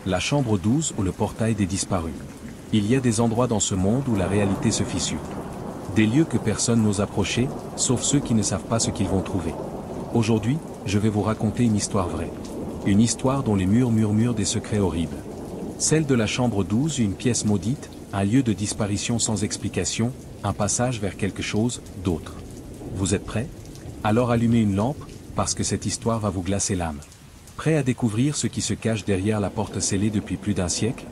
La chambre 12 ou le portail des disparus. Il y a des endroits dans ce monde où la réalité se fissure. Des lieux que personne n'ose approcher, sauf ceux qui ne savent pas ce qu'ils vont trouver. Aujourd'hui, je vais vous raconter une histoire vraie. Une histoire dont les murs murmurent des secrets horribles. Celle de la chambre 12, une pièce maudite, un lieu de disparition sans explication, un passage vers quelque chose d'autre. Vous êtes prêts? Alors allumez une lampe, parce que cette histoire va vous glacer l'âme. Prêt à découvrir ce qui se cache derrière la porte scellée depuis plus d'un siècle?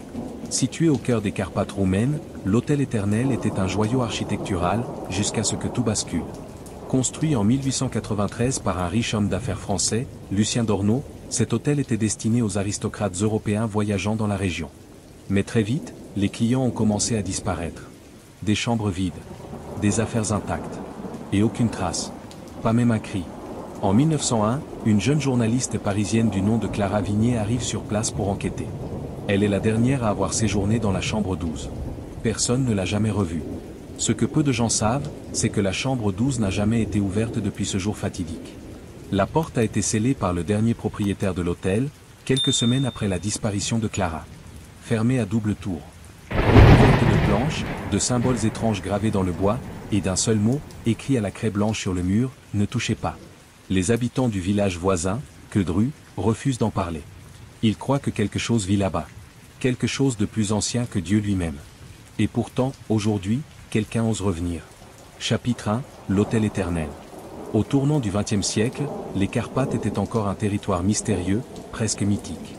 Situé au cœur des Carpates roumaines, l'Hôtel Éternel était un joyau architectural, jusqu'à ce que tout bascule. Construit en 1893 par un riche homme d'affaires français, Lucien d'Ornault, cet hôtel était destiné aux aristocrates européens voyageant dans la région. Mais très vite, les clients ont commencé à disparaître. Des chambres vides, des affaires intactes, et aucune trace, pas même un cri. En 1901, une jeune journaliste parisienne du nom de Clara Vignier arrive sur place pour enquêter. Elle est la dernière à avoir séjourné dans la chambre 12. Personne ne l'a jamais revue. Ce que peu de gens savent, c'est que la chambre 12 n'a jamais été ouverte depuis ce jour fatidique. La porte a été scellée par le dernier propriétaire de l'hôtel, quelques semaines après la disparition de Clara. Fermée à double tour. Recouverte de planches, de symboles étranges gravés dans le bois, et d'un seul mot, écrit à la craie blanche sur le mur, « Ne touchez pas ». Les habitants du village voisin, Queudru, refusent d'en parler. Ils croient que quelque chose vit là-bas. Quelque chose de plus ancien que Dieu lui-même. Et pourtant, aujourd'hui, quelqu'un ose revenir. Chapitre 1, l'Hôtel Éternel. Au tournant du XXe siècle, les Carpates étaient encore un territoire mystérieux, presque mythique.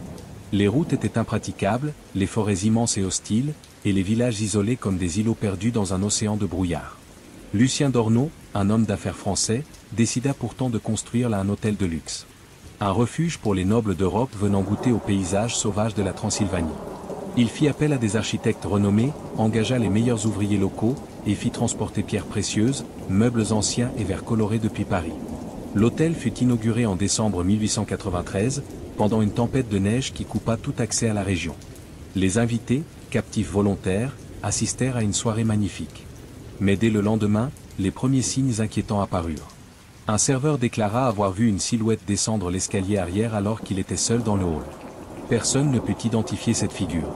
Les routes étaient impraticables, les forêts immenses et hostiles, et les villages isolés comme des îlots perdus dans un océan de brouillard. Lucien d'Ornault, un homme d'affaires français, décida pourtant de construire là un hôtel de luxe. Un refuge pour les nobles d'Europe venant goûter aux paysages sauvages de la Transylvanie. Il fit appel à des architectes renommés, engagea les meilleurs ouvriers locaux, et fit transporter pierres précieuses, meubles anciens et verres colorés depuis Paris. L'hôtel fut inauguré en décembre 1893, pendant une tempête de neige qui coupa tout accès à la région. Les invités, captifs volontaires, assistèrent à une soirée magnifique. Mais dès le lendemain, les premiers signes inquiétants apparurent. Un serveur déclara avoir vu une silhouette descendre l'escalier arrière alors qu'il était seul dans le hall. Personne ne put identifier cette figure.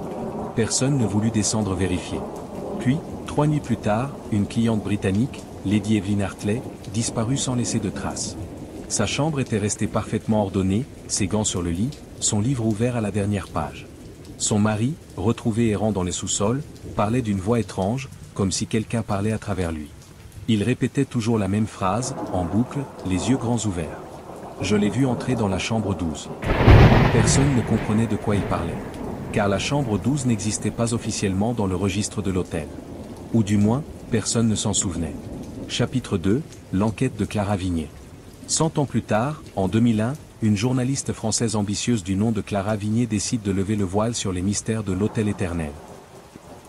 Personne ne voulut descendre vérifier. Puis, 3 nuits plus tard, une cliente britannique, Lady Evelyn Hartley, disparut sans laisser de traces. Sa chambre était restée parfaitement ordonnée, ses gants sur le lit, son livre ouvert à la dernière page. Son mari, retrouvé errant dans les sous-sols, parlait d'une voix étrange, comme si quelqu'un parlait à travers lui. Il répétait toujours la même phrase, en boucle, les yeux grands ouverts. Je l'ai vu entrer dans la chambre 12. Personne ne comprenait de quoi il parlait. Car la chambre 12 n'existait pas officiellement dans le registre de l'hôtel. Ou du moins, personne ne s'en souvenait. Chapitre 2, l'enquête de Clara Vignier. 100 ans plus tard, en 2001, une journaliste française ambitieuse du nom de Clara Vignier décide de lever le voile sur les mystères de l'Hôtel Éternel.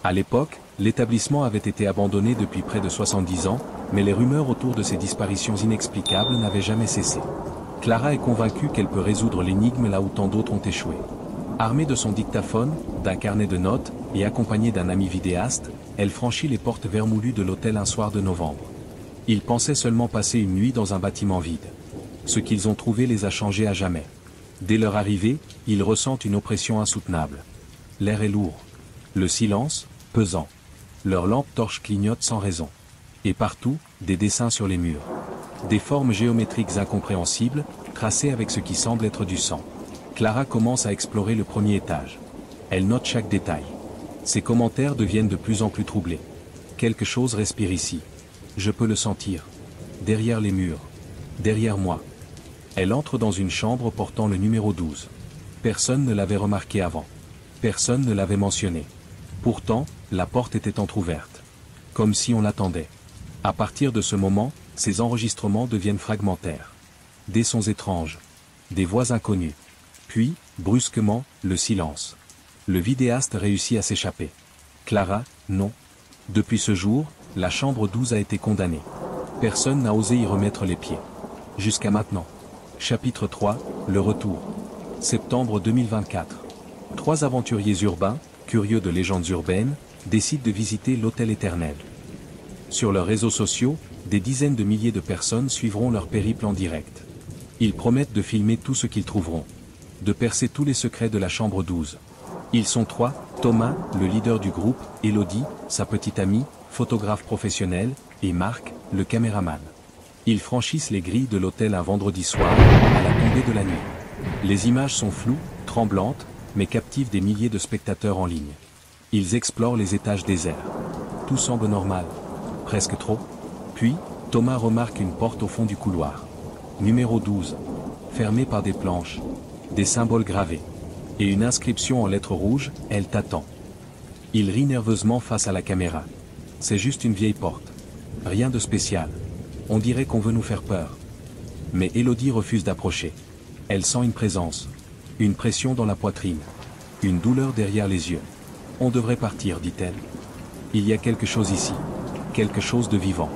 À l'époque, l'établissement avait été abandonné depuis près de 70 ans, mais les rumeurs autour de ces disparitions inexplicables n'avaient jamais cessé. Clara est convaincue qu'elle peut résoudre l'énigme là où tant d'autres ont échoué. Armée de son dictaphone, d'un carnet de notes, et accompagnée d'un ami vidéaste, elle franchit les portes vermoulues de l'hôtel un soir de novembre. Ils pensaient seulement passer une nuit dans un bâtiment vide. Ce qu'ils ont trouvé les a changés à jamais. Dès leur arrivée, ils ressentent une oppression insoutenable. L'air est lourd. Le silence, pesant. Leurs lampes torches clignotent sans raison. Et partout, des dessins sur les murs. Des formes géométriques incompréhensibles, tracées avec ce qui semble être du sang. Clara commence à explorer le premier étage. Elle note chaque détail. Ses commentaires deviennent de plus en plus troublés. Quelque chose respire ici. Je peux le sentir. Derrière les murs. Derrière moi. Elle entre dans une chambre portant le numéro 12. Personne ne l'avait remarqué avant. Personne ne l'avait mentionné. Pourtant, la porte était entr'ouverte. Comme si on l'attendait. À partir de ce moment, ces enregistrements deviennent fragmentaires. Des sons étranges. Des voix inconnues. Puis, brusquement, le silence. Le vidéaste réussit à s'échapper. Clara, non. Depuis ce jour, la chambre 12 a été condamnée. Personne n'a osé y remettre les pieds. Jusqu'à maintenant. Chapitre 3, le retour. Septembre 2024. 3 aventuriers urbains, curieux de légendes urbaines, décident de visiter l'Hôtel Éternel. Sur leurs réseaux sociaux, des dizaines de milliers de personnes suivront leur périple en direct. Ils promettent de filmer tout ce qu'ils trouveront. De percer tous les secrets de la chambre 12. Ils sont trois, Thomas, le leader du groupe, Elodie, sa petite amie, photographe professionnel, et Marc, le caméraman. Ils franchissent les grilles de l'hôtel un vendredi soir, à la tombée de la nuit. Les images sont floues, tremblantes, mais captivent des milliers de spectateurs en ligne. Ils explorent les étages déserts. Tout semble normal. Presque trop. Puis, Thomas remarque une porte au fond du couloir. Numéro 12. Fermée par des planches. Des symboles gravés. Et une inscription en lettres rouges, elle t'attend. Il rit nerveusement face à la caméra. C'est juste une vieille porte. Rien de spécial. On dirait qu'on veut nous faire peur. Mais Elodie refuse d'approcher. Elle sent une présence. Une pression dans la poitrine. Une douleur derrière les yeux. On devrait partir, dit-elle. Il y a quelque chose ici. Quelque chose de vivant.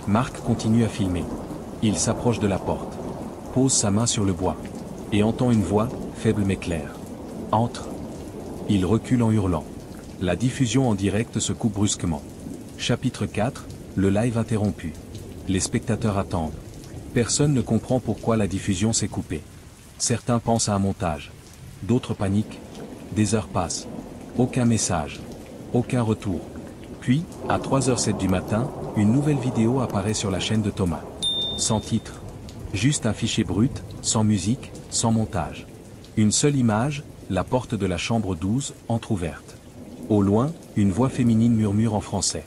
Marc continue à filmer. Il s'approche de la porte. Pose sa main sur le bois. Et entend une voix, faible mais claire. Entre. Il recule en hurlant. La diffusion en direct se coupe brusquement. Chapitre 4, le live interrompu. Les spectateurs attendent. Personne ne comprend pourquoi la diffusion s'est coupée. Certains pensent à un montage. D'autres paniquent. Des heures passent. Aucun message. Aucun retour. Puis, à 3h07 du matin, une nouvelle vidéo apparaît sur la chaîne de Thomas. Sans titre. Juste un fichier brut, sans musique, sans montage. Une seule image, la porte de la chambre 12, entr'ouverte. Au loin, une voix féminine murmure en français.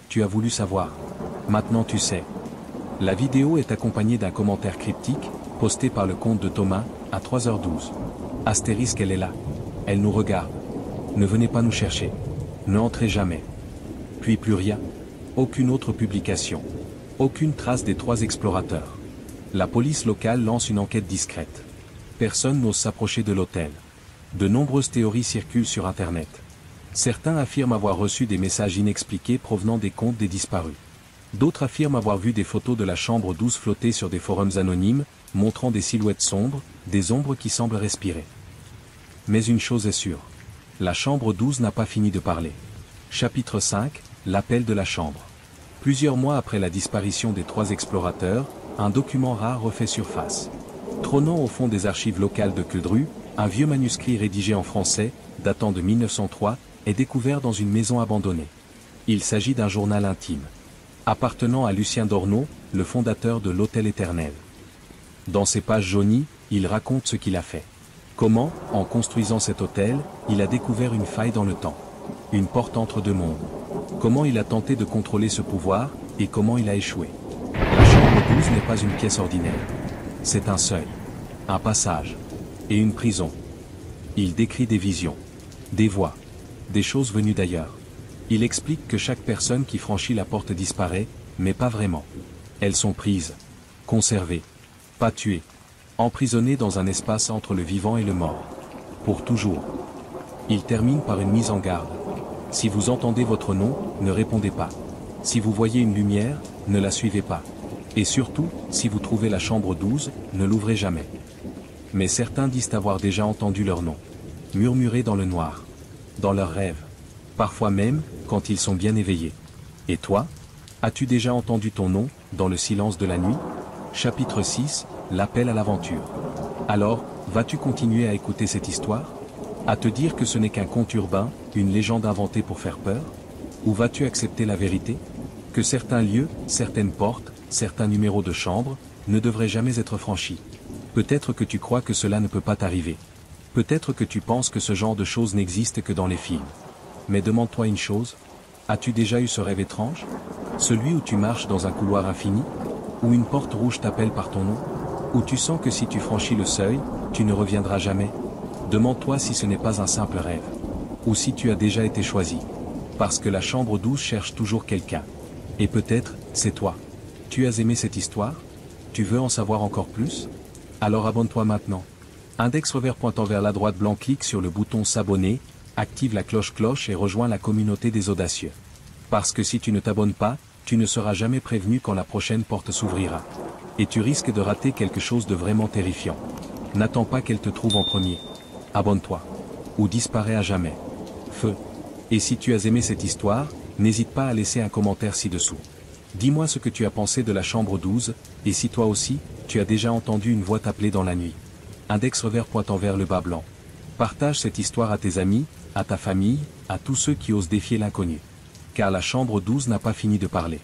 Tu as voulu savoir. Maintenant tu sais. La vidéo est accompagnée d'un commentaire cryptique, posté par le compte de Thomas, à 3h12. Astérisque, elle est là. Elle nous regarde. Ne venez pas nous chercher. Ne entrez jamais. Puis plus rien. Aucune autre publication. Aucune trace des trois explorateurs. La police locale lance une enquête discrète. Personne n'ose s'approcher de l'hôtel. De nombreuses théories circulent sur Internet. Certains affirment avoir reçu des messages inexpliqués provenant des comptes des disparus. D'autres affirment avoir vu des photos de la chambre 12 flotter sur des forums anonymes, montrant des silhouettes sombres, des ombres qui semblent respirer. Mais une chose est sûre. La chambre 12 n'a pas fini de parler. Chapitre 5, l'appel de la chambre. Plusieurs mois après la disparition des trois explorateurs, un document rare refait surface. Trônant au fond des archives locales de Queudru, un vieux manuscrit rédigé en français, datant de 1903, est découvert dans une maison abandonnée. Il s'agit d'un journal intime. Appartenant à Lucien Dorneau, le fondateur de l'Hôtel Éternel. Dans ses pages jaunies, il raconte ce qu'il a fait. Comment, en construisant cet hôtel, il a découvert une faille dans le temps. Une porte entre deux mondes. Comment il a tenté de contrôler ce pouvoir, et comment il a échoué. La chambre 12 n'est pas une pièce ordinaire. C'est un seuil, un passage, et une prison. Il décrit des visions, des voix, des choses venues d'ailleurs. Il explique que chaque personne qui franchit la porte disparaît, mais pas vraiment. Elles sont prises, conservées, pas tuées, emprisonnées dans un espace entre le vivant et le mort. Pour toujours. Il termine par une mise en garde. Si vous entendez votre nom, ne répondez pas. Si vous voyez une lumière, ne la suivez pas. Et surtout, si vous trouvez la chambre 12, ne l'ouvrez jamais. Mais certains disent avoir déjà entendu leur nom. Murmurer dans le noir. Dans leurs rêves. Parfois même, quand ils sont bien éveillés. Et toi? As-tu déjà entendu ton nom, dans le silence de la nuit? Chapitre 6, l'appel à l'aventure. Alors, vas-tu continuer à écouter cette histoire? À te dire que ce n'est qu'un conte urbain, une légende inventée pour faire peur? Ou vas-tu accepter la vérité? Que certains lieux, certaines portes, certains numéros de chambre, ne devraient jamais être franchis. Peut-être que tu crois que cela ne peut pas t'arriver. Peut-être que tu penses que ce genre de choses n'existe que dans les films. Mais demande-toi une chose. As-tu déjà eu ce rêve étrange? Celui où tu marches dans un couloir infini? Où une porte rouge t'appelle par ton nom? Où tu sens que si tu franchis le seuil, tu ne reviendras jamais? Demande-toi si ce n'est pas un simple rêve. Ou si tu as déjà été choisi. Parce que la chambre 12 cherche toujours quelqu'un. Et peut-être, c'est toi. Tu as aimé cette histoire? Tu veux en savoir encore plus? Alors abonne-toi maintenant. Index revers pointant vers la droite blanc, clique sur le bouton s'abonner, active la cloche et rejoins la communauté des audacieux. Parce que si tu ne t'abonnes pas, tu ne seras jamais prévenu quand la prochaine porte s'ouvrira. Et tu risques de rater quelque chose de vraiment terrifiant. N'attends pas qu'elle te trouve en premier. Abonne-toi. Ou disparais à jamais. Feu. Et si tu as aimé cette histoire, n'hésite pas à laisser un commentaire ci-dessous. Dis-moi ce que tu as pensé de la chambre 12, et si toi aussi, tu as déjà entendu une voix t'appeler dans la nuit. Index revers pointant vers le bas blanc. Partage cette histoire à tes amis, à ta famille, à tous ceux qui osent défier l'inconnu. Car la chambre 12 n'a pas fini de parler.